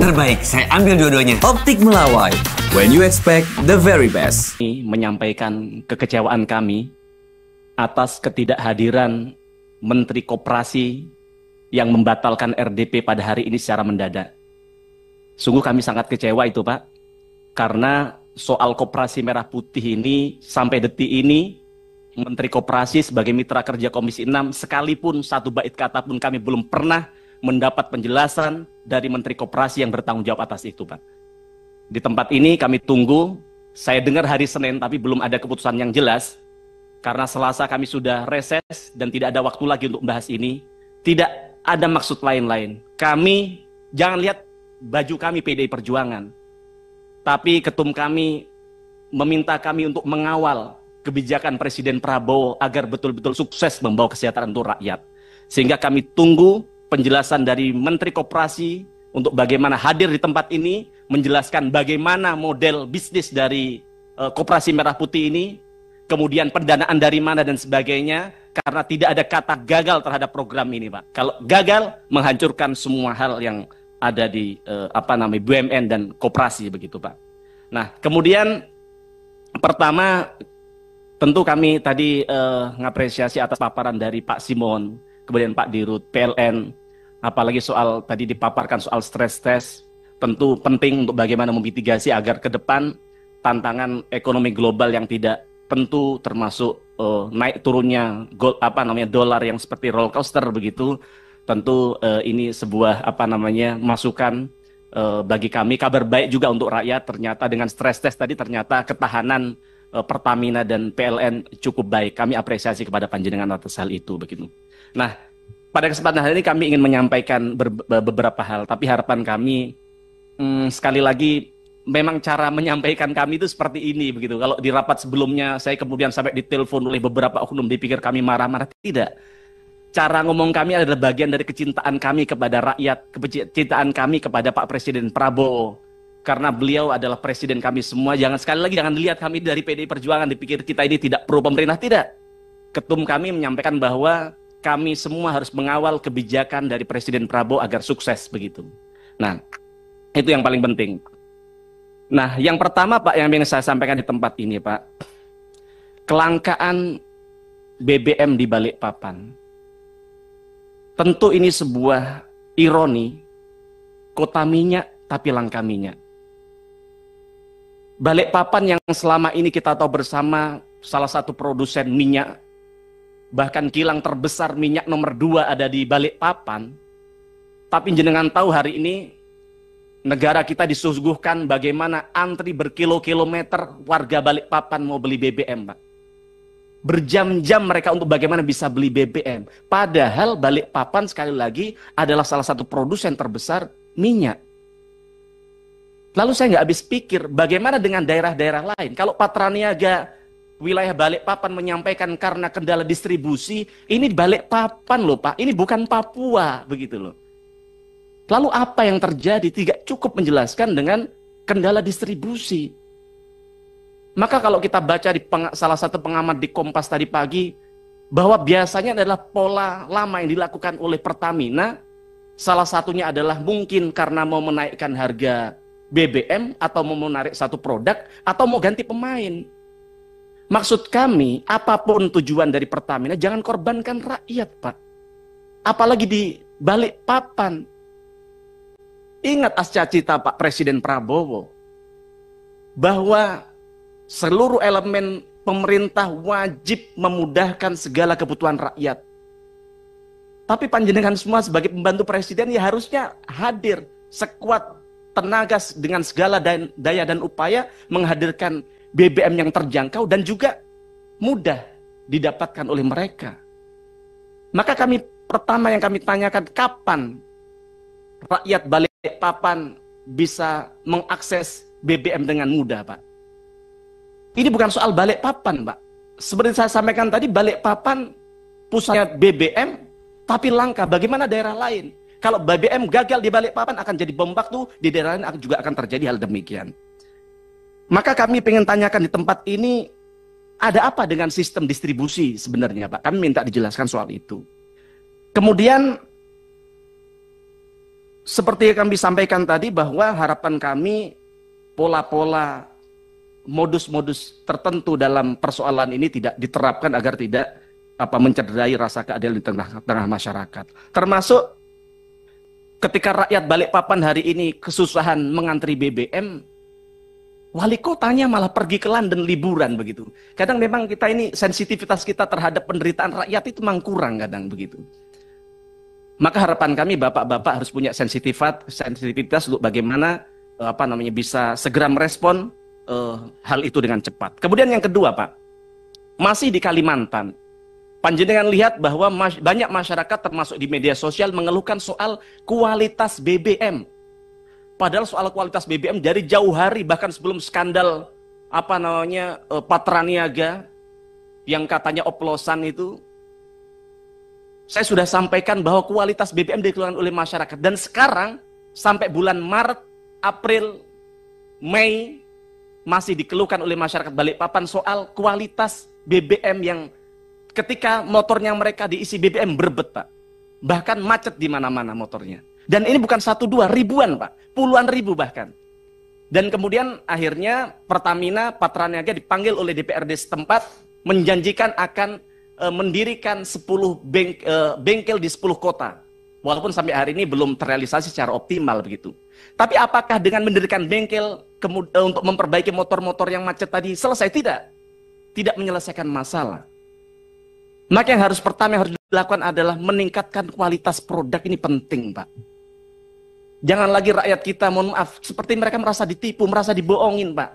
Terbaik, saya ambil dua-duanya. Optik Melawai, when you expect the very best. Menyampaikan kekecewaan kami atas ketidakhadiran Menteri Koperasi yang membatalkan RDP pada hari ini secara mendadak. Sungguh kami sangat kecewa itu, Pak. Karena soal Koperasi Merah Putih ini sampai detik ini Menteri Koperasi sebagai mitra kerja Komisi 6 sekalipun satu bait kata pun kami belum pernah mendapat penjelasan dari Menteri Koperasi yang bertanggung jawab atas itu, Pak. Di tempat ini kami tunggu, saya dengar hari Senin tapi belum ada keputusan yang jelas, karena Selasa kami sudah reses dan tidak ada waktu lagi untuk membahas ini. Tidak ada maksud lain-lain. Kami, jangan lihat baju kami PDI Perjuangan, tapi ketum kami meminta kami untuk mengawal kebijakan Presiden Prabowo agar betul-betul sukses membawa kesejahteraan untuk rakyat. Sehingga kami tunggu penjelasan dari Menteri Koperasi untuk bagaimana hadir di tempat ini, menjelaskan bagaimana model bisnis dari Koperasi Merah Putih ini, kemudian pendanaan dari mana dan sebagainya, karena tidak ada kata gagal terhadap program ini, Pak. Kalau gagal, menghancurkan semua hal yang ada di BUMN dan koperasi begitu, Pak. Nah, kemudian pertama tentu kami tadi ngapresiasi atas paparan dari Pak Simon, kemudian Pak Dirut, PLN, apalagi soal tadi dipaparkan soal stress test, tentu penting untuk bagaimana memitigasi agar ke depan tantangan ekonomi global yang tidak tentu termasuk naik turunnya dolar yang seperti roller coaster begitu, tentu ini sebuah masukan bagi kami. Kabar baik juga untuk rakyat, ternyata dengan stress test tadi ternyata ketahanan Pertamina dan PLN cukup baik. Kami apresiasi kepada panjenengan atas hal itu begitu. Nah, pada kesempatan hari ini kami ingin menyampaikan beberapa hal, tapi harapan kami sekali lagi memang cara menyampaikan kami itu seperti ini begitu. Kalau di rapat sebelumnya saya kemudian sampai ditelepon oleh beberapa oknum dipikir kami marah-marah, tidak. Cara ngomong kami adalah bagian dari kecintaan kami kepada rakyat, kecintaan kami kepada Pak Presiden Prabowo. Karena beliau adalah presiden kami semua. Sekali lagi jangan dilihat kami dari PDI Perjuangan dipikir kita ini tidak pro pemerintah, tidak. Ketum kami menyampaikan bahwa kami semua harus mengawal kebijakan dari Presiden Prabowo agar sukses begitu. Nah, itu yang paling penting. Nah, yang pertama Pak yang ingin saya sampaikan di tempat ini, Pak, kelangkaan BBM di Balikpapan. Tentu ini sebuah ironi, kota minyak tapi langka minyak. Balikpapan yang selama ini kita tahu bersama salah satu produsen minyak, bahkan kilang terbesar minyak nomor 2 ada di Balikpapan. Tapi jenengan tahu hari ini negara kita disuguhkan bagaimana antri berkilo-kilometer warga Balikpapan mau beli BBM, Pak. Berjam-jam mereka untuk bagaimana bisa beli BBM. Padahal Balikpapan sekali lagi adalah salah satu produsen terbesar minyak. Lalu saya nggak habis pikir, bagaimana dengan daerah-daerah lain? Kalau Patraniaga, wilayah Balikpapan menyampaikan karena kendala distribusi, ini Balikpapan loh Pak, ini bukan Papua, begitu loh. Lalu apa yang terjadi? Tidak cukup menjelaskan dengan kendala distribusi. Maka kalau kita baca di salah satu pengamat di Kompas tadi pagi, bahwa biasanya adalah pola lama yang dilakukan oleh Pertamina, salah satunya adalah mungkin karena mau menaikkan harga BBM atau mau menarik satu produk atau mau ganti pemain. Maksud kami, apapun tujuan dari Pertamina, jangan korbankan rakyat, Pak. Apalagi di Balikpapan. Ingat ascacita Pak Presiden Prabowo, bahwa seluruh elemen pemerintah wajib memudahkan segala kebutuhan rakyat. Tapi panjenengan semua sebagai pembantu presiden ya harusnya hadir sekuat tenaga dengan segala daya dan upaya menghadirkan BBM yang terjangkau dan juga mudah didapatkan oleh mereka. Maka pertama yang kami tanyakan, kapan rakyat Balikpapan bisa mengakses BBM dengan mudah, Pak? Ini bukan soal Balikpapan, Pak. Seperti saya sampaikan tadi, Balikpapan pusatnya BBM tapi langka. Bagaimana daerah lain? Kalau BBM gagal di Balikpapan akan jadi bom waktu, di daerah lain juga akan terjadi hal demikian. Maka kami ingin tanyakan di tempat ini, ada apa dengan sistem distribusi sebenarnya, Pak? Kami minta dijelaskan soal itu. Kemudian, seperti yang kami sampaikan tadi bahwa harapan kami pola-pola modus-modus tertentu dalam persoalan ini tidak diterapkan agar tidak mencederai rasa keadilan di tengah masyarakat. Termasuk ketika rakyat Balikpapan hari ini kesusahan mengantri BBM, wali kotanya malah pergi ke London liburan begitu. Kadang memang kita ini sensitivitas kita terhadap penderitaan rakyat itu memang kurang kadang begitu. Maka harapan kami bapak-bapak harus punya sensitivitas untuk bagaimana bisa segera merespon hal itu dengan cepat. Kemudian yang kedua, Pak, masih di Kalimantan. Panjenengan lihat bahwa banyak masyarakat termasuk di media sosial mengeluhkan soal kualitas BBM. Padahal soal kualitas BBM dari jauh hari, bahkan sebelum skandal Patraniaga yang katanya oplosan itu, saya sudah sampaikan bahwa kualitas BBM dikeluarkan oleh masyarakat. Dan sekarang sampai bulan Maret, April, Mei masih dikeluhkan oleh masyarakat Balikpapan soal kualitas BBM yang ketika motornya mereka diisi BBM berbet, Pak. Bahkan macet di mana-mana motornya. Dan ini bukan 1, 2, ribuan, Pak. Puluhan ribu bahkan. Dan kemudian akhirnya Pertamina Patraniaga dipanggil oleh DPRD setempat menjanjikan akan mendirikan 10 bengkel di 10 kota. Walaupun sampai hari ini belum terrealisasi secara optimal begitu. Tapi apakah dengan mendirikan bengkel untuk memperbaiki motor-motor yang macet tadi selesai? Tidak. Tidak menyelesaikan masalah. Maka yang pertama yang harus dilakukan adalah meningkatkan kualitas produk. Ini penting, Pak. Jangan lagi rakyat kita, mohon maaf, seperti mereka merasa ditipu, merasa dibohongin, Pak.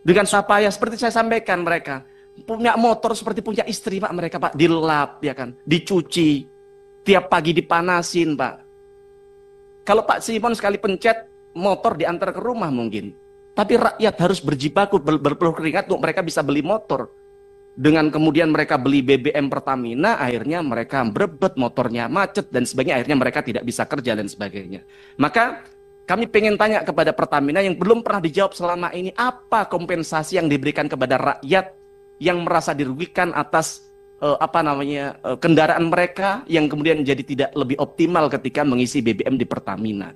Dengan sapaya, seperti saya sampaikan mereka, punya motor seperti punya istri, Pak, mereka, Pak, dilap, ya kan, dicuci, tiap pagi dipanasin, Pak. Kalau Pak Simon sekali pencet, motor diantar ke rumah mungkin. Tapi rakyat harus berjibaku, berpeluh keringat untuk mereka bisa beli motor. Dengan kemudian mereka beli BBM Pertamina, akhirnya mereka berebut, motornya macet dan sebagainya, akhirnya mereka tidak bisa kerja dan sebagainya. Maka kami pengen tanya kepada Pertamina yang belum pernah dijawab selama ini, apa kompensasi yang diberikan kepada rakyat yang merasa dirugikan atas kendaraan mereka yang kemudian jadi tidak lebih optimal ketika mengisi BBM di Pertamina.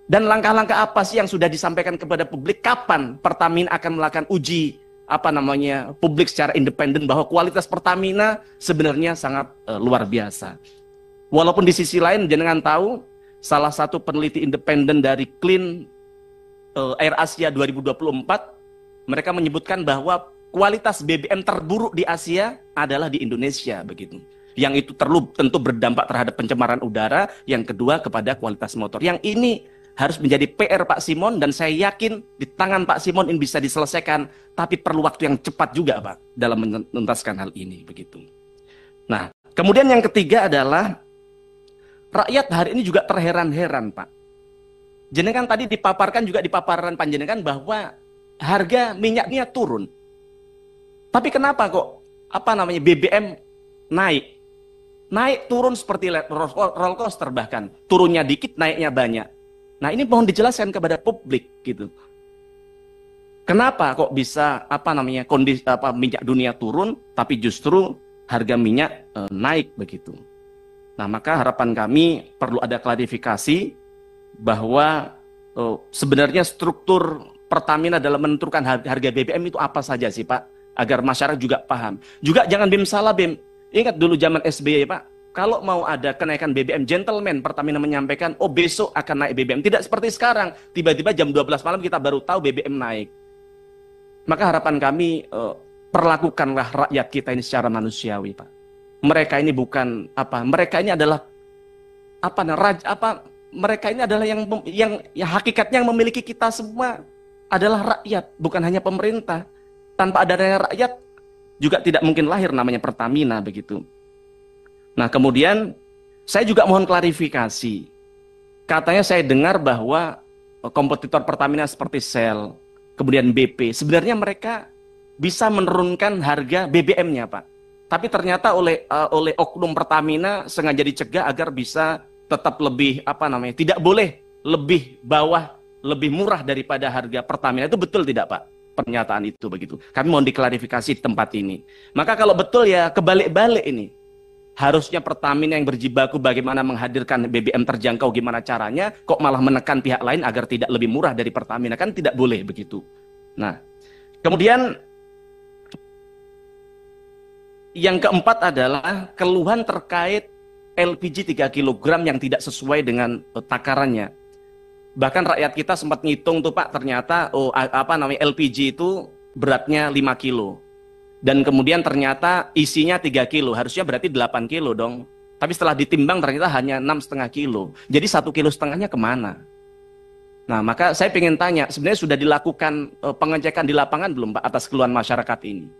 Dan langkah-langkah apa sih yang sudah disampaikan kepada publik? Kapan Pertamina akan melakukan uji publik secara independen bahwa kualitas Pertamina sebenarnya sangat luar biasa. Walaupun di sisi lain jenengan tahu salah satu peneliti independen dari Clean Air Asia 2024 mereka menyebutkan bahwa kualitas BBM terburuk di Asia adalah di Indonesia begitu. Yang itu tentu berdampak terhadap pencemaran udara, yang kedua kepada kualitas motor. Yang ini harus menjadi PR Pak Simon dan saya yakin di tangan Pak Simon ini bisa diselesaikan, tapi perlu waktu yang cepat juga, Pak, dalam menuntaskan hal ini begitu. Nah, kemudian yang ketiga adalah rakyat hari ini juga terheran-heran, Pak. Jenengan tadi dipaparkan juga di paparan panjenengan bahwa harga minyaknya turun. Tapi kenapa kok BBM naik? Naik turun seperti roller coaster bahkan. Turunnya dikit, naiknya banyak. Nah, ini mohon dijelaskan kepada publik gitu. Kenapa kok bisa kondisi minyak dunia turun tapi justru harga minyak naik begitu. Nah, maka harapan kami perlu ada klarifikasi bahwa sebenarnya struktur Pertamina dalam menentukan harga BBM itu apa saja sih, Pak, agar masyarakat juga paham. Juga jangan BEM salah, BEM. Ingat dulu zaman SBY, Pak. Kalau mau ada kenaikan BBM, gentleman Pertamina menyampaikan, oh besok akan naik BBM. Tidak seperti sekarang, tiba-tiba jam 12 malam kita baru tahu BBM naik. Maka harapan kami, perlakukanlah rakyat kita ini secara manusiawi, Pak. Mereka ini bukan mereka ini adalah mereka ini adalah yang hakikatnya yang memiliki kita semua adalah rakyat, bukan hanya pemerintah. Tanpa adanya rakyat juga tidak mungkin lahir namanya Pertamina begitu. Nah, kemudian saya juga mohon klarifikasi. Katanya saya dengar bahwa kompetitor Pertamina seperti Shell, kemudian BP, sebenarnya mereka bisa menurunkan harga BBM-nya, Pak. Tapi ternyata oleh oknum Pertamina sengaja dicegah agar bisa tetap lebih tidak boleh lebih bawah, lebih murah daripada harga Pertamina. Itu betul tidak, Pak? Pernyataan itu begitu. Kami mohon diklarifikasi di tempat ini. Maka kalau betul ya kebalik-balik ini. Harusnya Pertamina yang berjibaku bagaimana menghadirkan BBM terjangkau, gimana caranya, kok malah menekan pihak lain agar tidak lebih murah dari Pertamina, kan tidak boleh begitu. Nah, kemudian yang keempat adalah keluhan terkait LPG 3 kg yang tidak sesuai dengan takarannya. Bahkan rakyat kita sempat ngitung tuh Pak, ternyata LPG itu beratnya 5 kilo. Dan kemudian ternyata isinya 3 kilo, harusnya berarti 8 kilo dong. Tapi setelah ditimbang ternyata hanya 6,5 kilo. Jadi 1,5 kilanya kemana? Nah, maka saya ingin tanya, sebenarnya sudah dilakukan pengecekan di lapangan belum Pak atas keluhan masyarakat ini?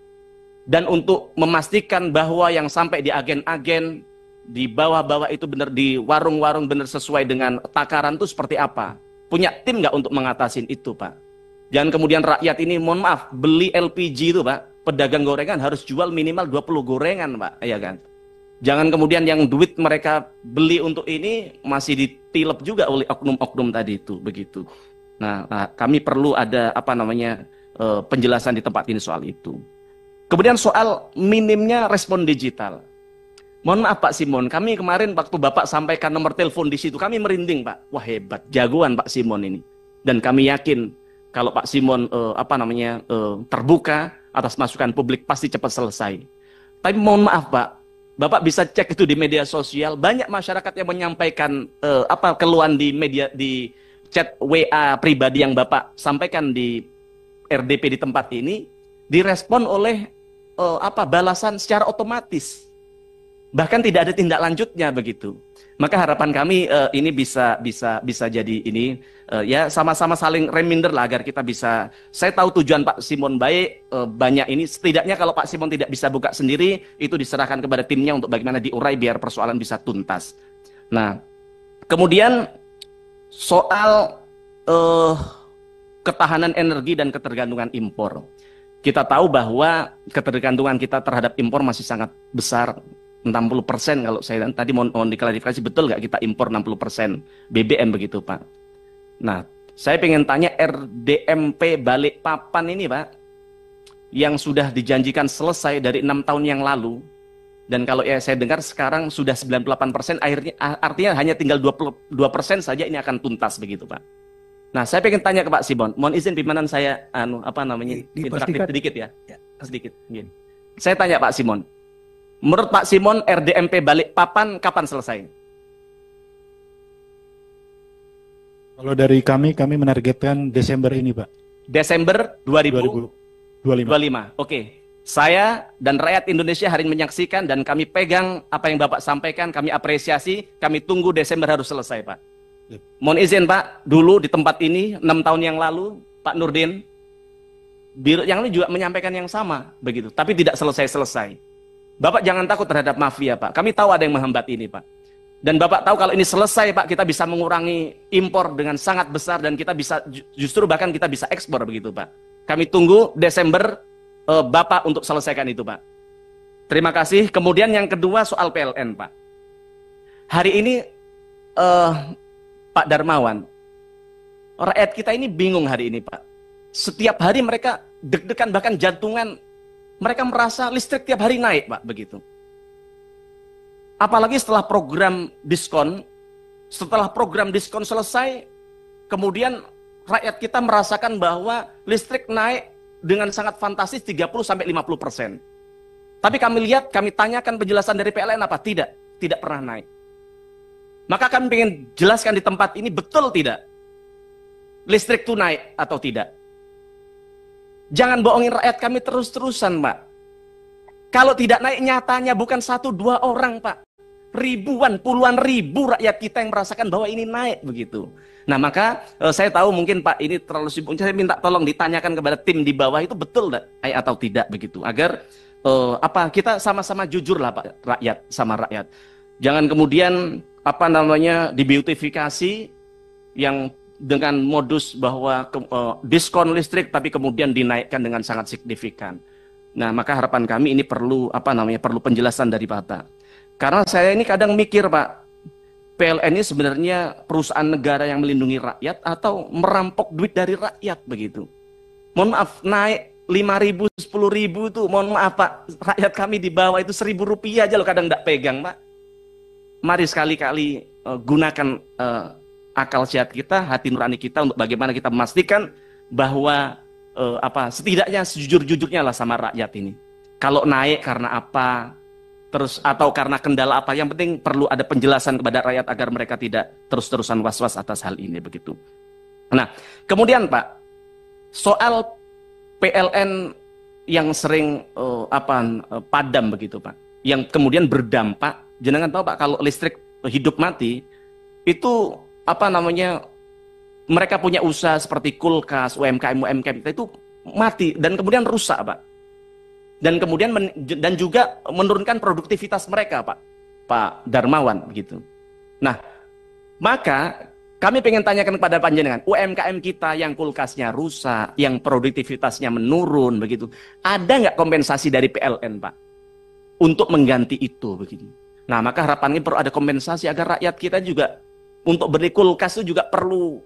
Dan untuk memastikan bahwa yang sampai di agen-agen, di bawah-bawah itu benar, di warung-warung benar sesuai dengan takaran itu seperti apa? Punya tim nggak untuk mengatasin itu Pak? Jangan kemudian rakyat ini, mohon maaf, beli LPG itu Pak, pedagang gorengan harus jual minimal 20 gorengan Pak, ya kan? Jangan kemudian yang duit mereka beli untuk ini masih ditilep juga oleh oknum-oknum tadi itu, begitu. Nah, kami perlu ada penjelasan di tempat ini soal itu. Kemudian soal minimnya respon digital. Mohon maaf Pak Simon, kami kemarin waktu Bapak sampaikan nomor telepon di situ, kami merinding Pak. Wah hebat, jagoan Pak Simon ini. Dan kami yakin kalau Pak Simon terbuka atas masukan publik pasti cepat selesai. Tapi mohon maaf Pak, Bapak bisa cek itu di media sosial, banyak masyarakat yang menyampaikan keluhan di media, di chat WA pribadi yang Bapak sampaikan di RDP di tempat ini, direspon oleh balasan secara otomatis. Bahkan tidak ada tindak lanjutnya begitu. Maka harapan kami ini bisa jadi ini ya sama-sama saling reminder lah agar kita bisa. Saya tahu tujuan Pak Simon baik, banyak ini setidaknya kalau Pak Simon tidak bisa buka sendiri itu diserahkan kepada timnya untuk bagaimana diurai biar persoalan bisa tuntas. Nah, kemudian soal ketahanan energi dan ketergantungan impor. Kita tahu bahwa ketergantungan kita terhadap impor masih sangat besar. 60% kalau saya tadi mohon diklarifikasi, betul nggak kita impor 60% BBM begitu Pak? Nah, saya pengen tanya RDMP Balikpapan ini Pak, yang sudah dijanjikan selesai dari 6 tahun yang lalu, dan kalau ya saya dengar sekarang sudah 98%, artinya hanya tinggal 22% saja ini akan tuntas begitu Pak. Nah, saya pengen tanya ke Pak Simon, mohon izin pimpinan saya interaktif sedikit ya. Sedikit. Gini. Saya tanya Pak Simon, menurut Pak Simon, RDMP Balikpapan kapan selesai? Kalau dari kami menargetkan Desember ini, Pak. Desember 2025. Oke. Saya dan rakyat Indonesia hari ini menyaksikan dan kami pegang apa yang Bapak sampaikan, kami apresiasi, kami tunggu Desember harus selesai, Pak. Mohon izin, Pak, dulu di tempat ini 6 tahun yang lalu, Pak Nurdin, Biro yang lain juga menyampaikan yang sama, begitu, tapi tidak selesai-selesai. Bapak jangan takut terhadap mafia Pak. Kami tahu ada yang menghambat ini Pak. Dan Bapak tahu kalau ini selesai Pak, kita bisa mengurangi impor dengan sangat besar dan kita bisa justru bahkan kita bisa ekspor begitu Pak. Kami tunggu Desember Bapak untuk selesaikan itu Pak. Terima kasih. Kemudian yang kedua soal PLN Pak. Hari ini Pak Darmawan, rakyat kita ini bingung hari ini Pak. Setiap hari mereka deg-degan bahkan jantungan. Mereka merasa listrik tiap hari naik, Pak, begitu. Apalagi setelah program diskon selesai, kemudian rakyat kita merasakan bahwa listrik naik dengan sangat fantastis 30-50%. Tapi kami tanyakan penjelasan dari PLN apa? Tidak pernah naik. Maka kami ingin jelaskan di tempat ini betul tidak? Listrik itu naik atau tidak? Jangan bohongin rakyat kami terus-terusan, Pak. Kalau tidak naik nyatanya bukan 1-2 orang, Pak. Ribuan, puluhan ribu rakyat kita yang merasakan bahwa ini naik begitu. Nah, maka saya tahu mungkin Pak ini terlalu sibuk. Saya minta tolong ditanyakan kepada tim di bawah itu betul naik atau tidak begitu. Agar kita sama-sama jujur lah Pak, rakyat sama rakyat. Jangan kemudian dibeutifikasi yang dengan modus bahwa diskon listrik tapi kemudian dinaikkan dengan sangat signifikan. Nah, maka harapan kami ini perlu penjelasan dari Bapak. Karena saya ini kadang mikir Pak, PLN ini sebenarnya perusahaan negara yang melindungi rakyat atau merampok duit dari rakyat begitu. Mohon maaf, naik 5.000, 10.000 tuh, mohon maaf Pak, rakyat kami di bawah itu 1.000 rupiah aja loh kadang nggak pegang Pak. Mari sekali-kali gunakan akal sehat kita, hati nurani kita untuk bagaimana kita memastikan bahwa setidaknya sejujur-jujurnya lah sama rakyat ini. Kalau naik karena apa, terus atau karena kendala apa, yang penting perlu ada penjelasan kepada rakyat agar mereka tidak terus-terusan was-was atas hal ini begitu. Nah, kemudian Pak, soal PLN yang sering padam begitu Pak, yang kemudian berdampak, jenengan tahu Pak, kalau listrik hidup mati itu mereka punya usaha seperti kulkas, UMKM itu mati dan kemudian rusak Pak, dan kemudian dan juga menurunkan produktivitas mereka Pak Darmawan begitu. Nah, maka kami pengen tanyakan kepada panjenengan, UMKM kita yang kulkasnya rusak, yang produktivitasnya menurun begitu, ada nggak kompensasi dari PLN Pak untuk mengganti itu begitu? Nah, maka harapannya perlu ada kompensasi agar rakyat kita juga untuk beli kulkas itu juga perlu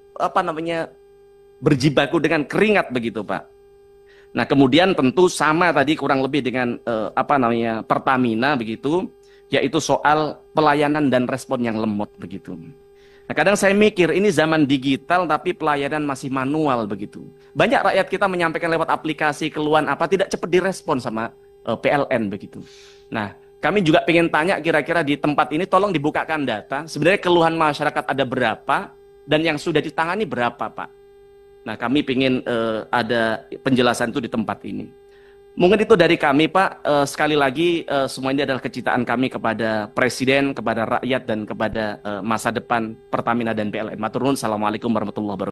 berjibaku dengan keringat begitu Pak. Nah, kemudian tentu sama tadi kurang lebih dengan Pertamina begitu, yaitu soal pelayanan dan respon yang lemot begitu. Nah, kadang saya mikir ini zaman digital tapi pelayanan masih manual begitu. Banyak rakyat kita menyampaikan lewat aplikasi keluhan tidak cepat direspon sama PLN begitu. Nah, kami juga pengen tanya kira-kira di tempat ini tolong dibukakan data. Sebenarnya keluhan masyarakat ada berapa dan yang sudah ditangani berapa Pak? Nah, kami pengen ada penjelasan itu di tempat ini. Mungkin itu dari kami Pak. Sekali lagi semua ini adalah kecintaan kami kepada Presiden, kepada rakyat dan kepada masa depan Pertamina dan PLN. Matur nuwun. Assalamualaikum warahmatullahi wabarakatuh.